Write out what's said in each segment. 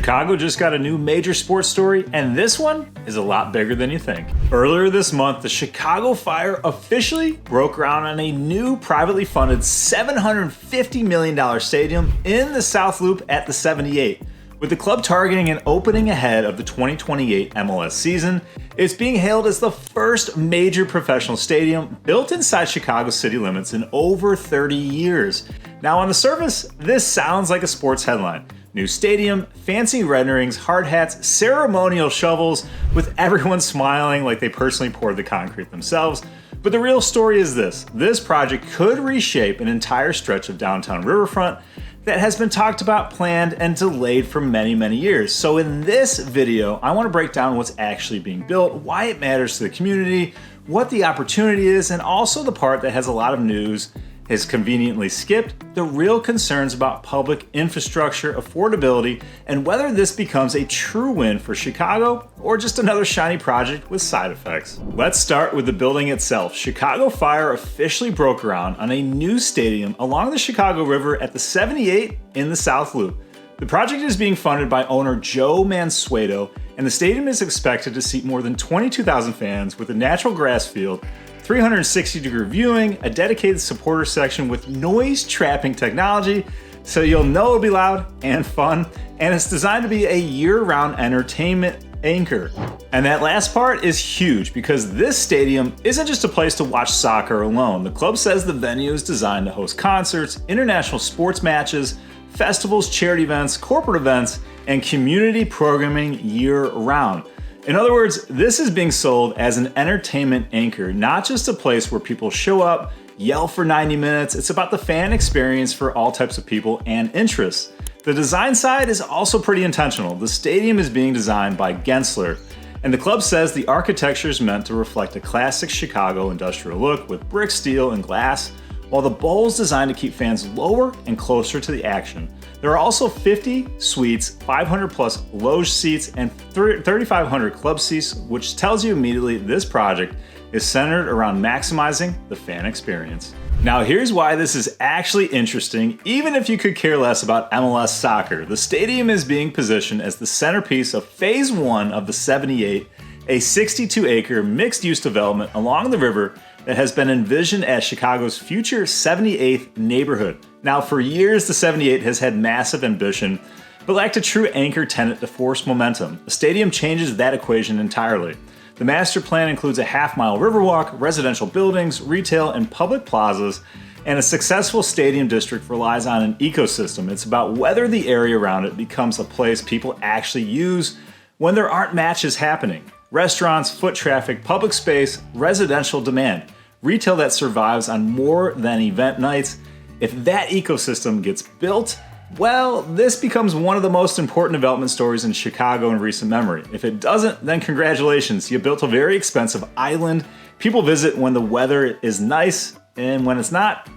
Chicago just got a new major sports story, and this one is a lot bigger than you think. Earlier this month, the Chicago Fire officially broke ground on a new privately funded $750 million stadium in the South Loop at the 78. With the club targeting an opening ahead of the 2028 MLS season, it's being hailed as the first major professional stadium built inside Chicago city limits in over 30 years. Now on the surface, this sounds like a sports headline. New stadium, fancy renderings, hard hats, ceremonial shovels, with everyone smiling like they personally poured the concrete themselves. But the real story is this. This project could reshape an entire stretch of downtown Riverfront that has been talked about, planned, and delayed for many, many years. So in this video, I want to break down what's actually being built, why it matters to the community, what the opportunity is, and also the part that has a lot of news is conveniently skipped, the real concerns about public infrastructure, affordability, and whether this becomes a true win for Chicago or just another shiny project with side effects. Let's start with the building itself. Chicago Fire officially broke ground on a new stadium along the Chicago River at the 78 in the South Loop. The project is being funded by owner Joe Mansueto, and the stadium is expected to seat more than 22,000 fans with a natural grass field, 360-degree viewing, a dedicated supporter section with noise-trapping technology, so you'll know it'll be loud and fun, and it's designed to be a year-round entertainment anchor. And that last part is huge because this stadium isn't just a place to watch soccer alone. The club says the venue is designed to host concerts, international sports matches, festivals, charity events, corporate events, and community programming year-round. In other words, this is being sold as an entertainment anchor, not just a place where people show up, yell for 90 minutes. It's about the fan experience for all types of people and interests. The design side is also pretty intentional. The stadium is being designed by Gensler, and the club says the architecture is meant to reflect a classic Chicago industrial look with brick, steel, and glass, while the bowl is designed to keep fans lower and closer to the action. There are also 50 suites, 500 plus loge seats, and 3,500 club seats, which tells you immediately this project is centered around maximizing the fan experience. Now here's why this is actually interesting, even if you could care less about MLS soccer. The stadium is being positioned as the centerpiece of Phase 1 of the 78, a 62-acre mixed-use development along the river that has been envisioned as Chicago's future 78th neighborhood. Now, for years, the 78 has had massive ambition, but lacked a true anchor tenant to force momentum. The stadium changes that equation entirely. The master plan includes a half-mile riverwalk, residential buildings, retail, and public plazas, and a successful stadium district relies on an ecosystem. It's about whether the area around it becomes a place people actually use when there aren't matches happening. Restaurants, foot traffic, public space, residential demand. Retail that survives on more than event nights. If that ecosystem gets built, well, this becomes one of the most important development stories in Chicago in recent memory. If it doesn't, then congratulations. You built a very expensive island. People visit when the weather is nice, and when it's not,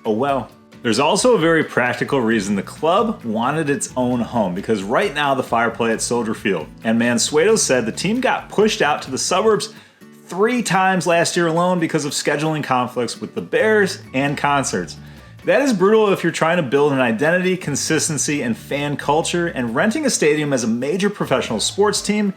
oh well. There's also a very practical reason the club wanted its own home, because right now the Fire play at Soldier Field, and Mansueto said the team got pushed out to the suburbs 3 times last year alone because of scheduling conflicts with the Bears and concerts. That is brutal if you're trying to build an identity, consistency, and fan culture, and renting a stadium as a major professional sports team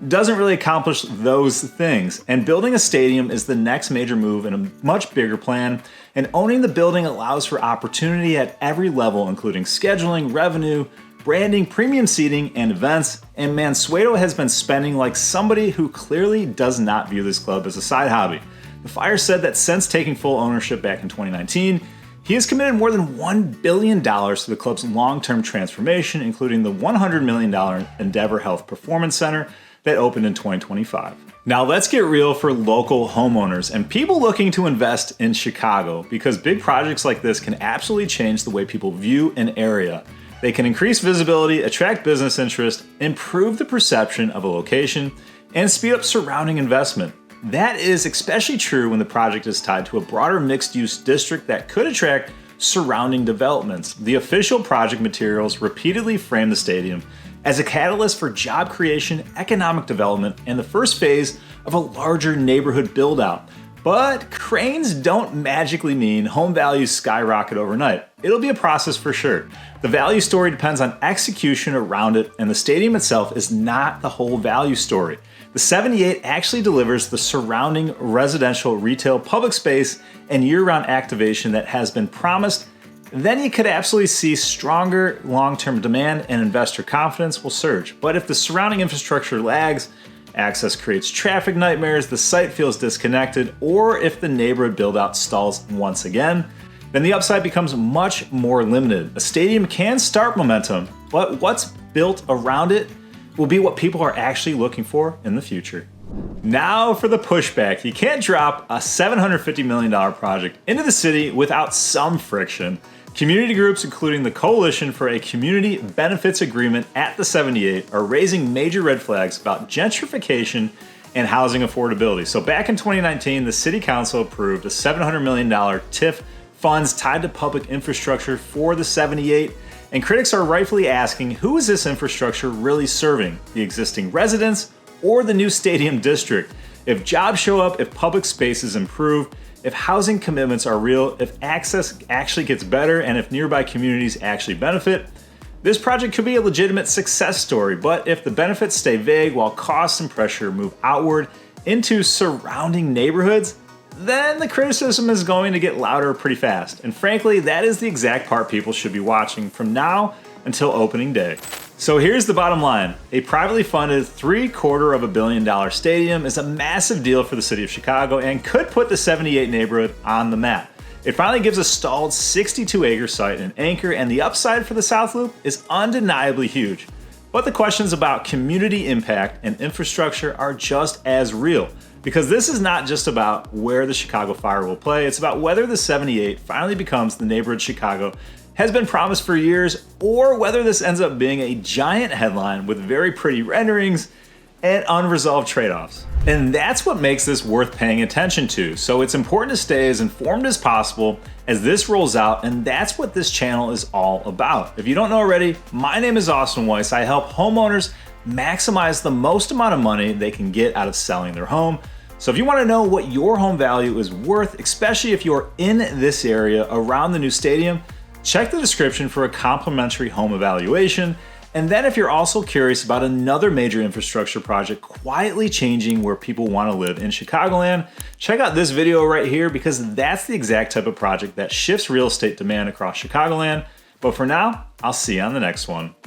doesn't really accomplish those things. And building a stadium is the next major move in a much bigger plan, and owning the building allows for opportunity at every level, including scheduling, revenue, branding, premium seating, and events. And Mansueto has been spending like somebody who clearly does not view this club as a side hobby. The Fire said that since taking full ownership back in 2019, he has committed more than $1 billion to the club's long-term transformation, including the $100 million Endeavor Health Performance Center that opened in 2025. Now let's get real for local homeowners and people looking to invest in Chicago, because big projects like this can absolutely change the way people view an area. They can increase visibility, attract business interest, improve the perception of a location, and speed up surrounding investment. That is especially true when the project is tied to a broader mixed-use district that could attract surrounding developments. The official project materials repeatedly frame the stadium as a catalyst for job creation, economic development, and the first phase of a larger neighborhood build-out. But cranes don't magically mean home values skyrocket overnight. It'll be a process for sure. The value story depends on execution around it, and the stadium itself is not the whole value story. The 78 actually delivers the surrounding residential, retail, public space, and year-round activation that has been promised. Then you could absolutely see stronger long-term demand and investor confidence will surge. But if the surrounding infrastructure lags, access creates traffic nightmares, the site feels disconnected, or if the neighborhood build-out stalls once again, then the upside becomes much more limited. A stadium can start momentum, but what's built around it will be what people are actually looking for in the future. Now for the pushback. You can't drop a $750 million project into the city without some friction. Community groups, including the Coalition for a Community Benefits Agreement at the 78, are raising major red flags about gentrification and housing affordability. So back in 2019, the City Council approved a $700 million TIF funds tied to public infrastructure for the 78, and critics are rightfully asking, who is this infrastructure really serving? The existing residents or the new stadium district? If jobs show up, if public spaces improve, if housing commitments are real, if access actually gets better, and if nearby communities actually benefit, this project could be a legitimate success story. But if the benefits stay vague while costs and pressure move outward into surrounding neighborhoods, then the criticism is going to get louder pretty fast. And frankly, that is the exact part people should be watching from now until opening day. So here's the bottom line. A privately funded $750 million stadium is a massive deal for the city of Chicago and could put the 78 neighborhood on the map. It finally gives a stalled 62-acre site an anchor, and the upside for the South Loop is undeniably huge. But the questions about community impact and infrastructure are just as real, because this is not just about where the Chicago Fire will play, it's about whether the 78 finally becomes the neighborhood Chicago has been promised for years, or whether this ends up being a giant headline with very pretty renderings and unresolved trade-offs. And that's what makes this worth paying attention to. So it's important to stay as informed as possible as this rolls out, and that's what this channel is all about. If you don't know already, my name is Austin Weiss. I help homeowners maximize the most amount of money they can get out of selling their home. So if you want to know what your home value is worth, especially if you're in this area around the new stadium, check the description for a complimentary home evaluation. And then if you're also curious about another major infrastructure project quietly changing where people want to live in Chicagoland, check out this video right here, because that's the exact type of project that shifts real estate demand across Chicagoland. But for now, I'll see you on the next one.